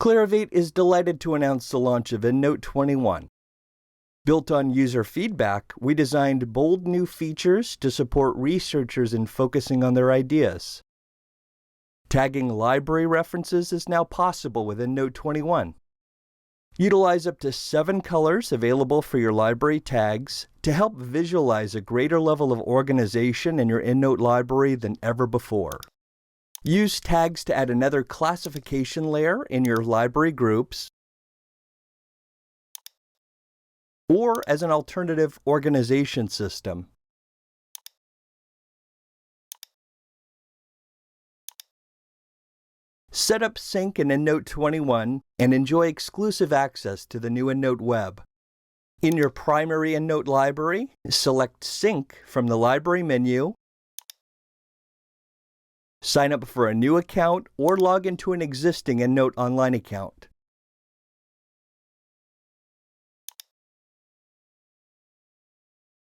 Clarivate is delighted to announce the launch of EndNote 21. Built on user feedback, we designed bold new features to support researchers in focusing on their ideas. Tagging library references is now possible with EndNote 21. Utilize up to 7 colors available for your library tags to help visualize a greater level of organization in your EndNote library than ever before. Use tags to add another classification layer in your library groups or as an alternative organization system. Set up Sync in EndNote 21 and enjoy exclusive access to the new EndNote Web. In your primary EndNote library, select Sync from the library menu, sign up for a new account, or log into an existing EndNote Online account.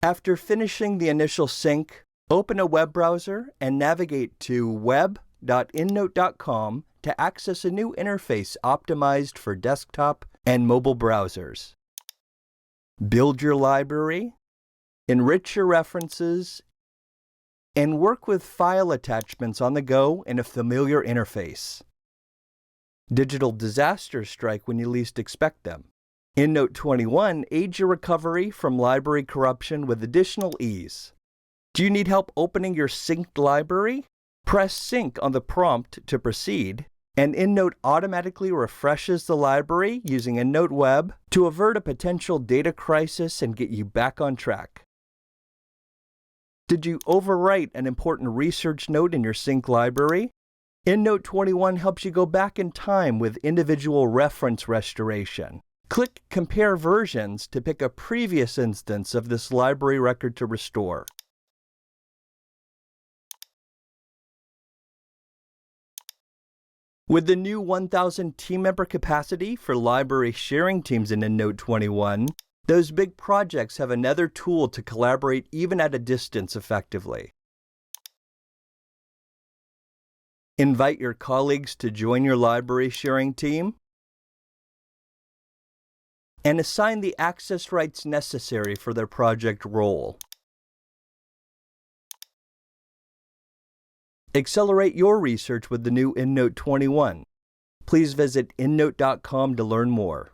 After finishing the initial sync, open a web browser and navigate to web.endnote.com to access a new interface optimized for desktop and mobile browsers. Build your library, enrich your references, and work with file attachments on the go in a familiar interface. Digital disasters strike when you least expect them. EndNote 21 aids your recovery from library corruption with additional ease. Do you need help opening your synced library? Press Sync on the prompt to proceed, and EndNote automatically refreshes the library using EndNote Web to avert a potential data crisis and get you back on track. Did you overwrite an important research note in your sync library? EndNote 21 helps you go back in time with individual reference restoration. Click Compare Versions to pick a previous instance of this library record to restore. With the new 1,000 team member capacity for library sharing teams in EndNote 21, those big projects have another tool to collaborate even at a distance effectively. Invite your colleagues to join your library sharing team, and assign the access rights necessary for their project role. Accelerate your research with the new EndNote 21. Please visit endnote.com to learn more.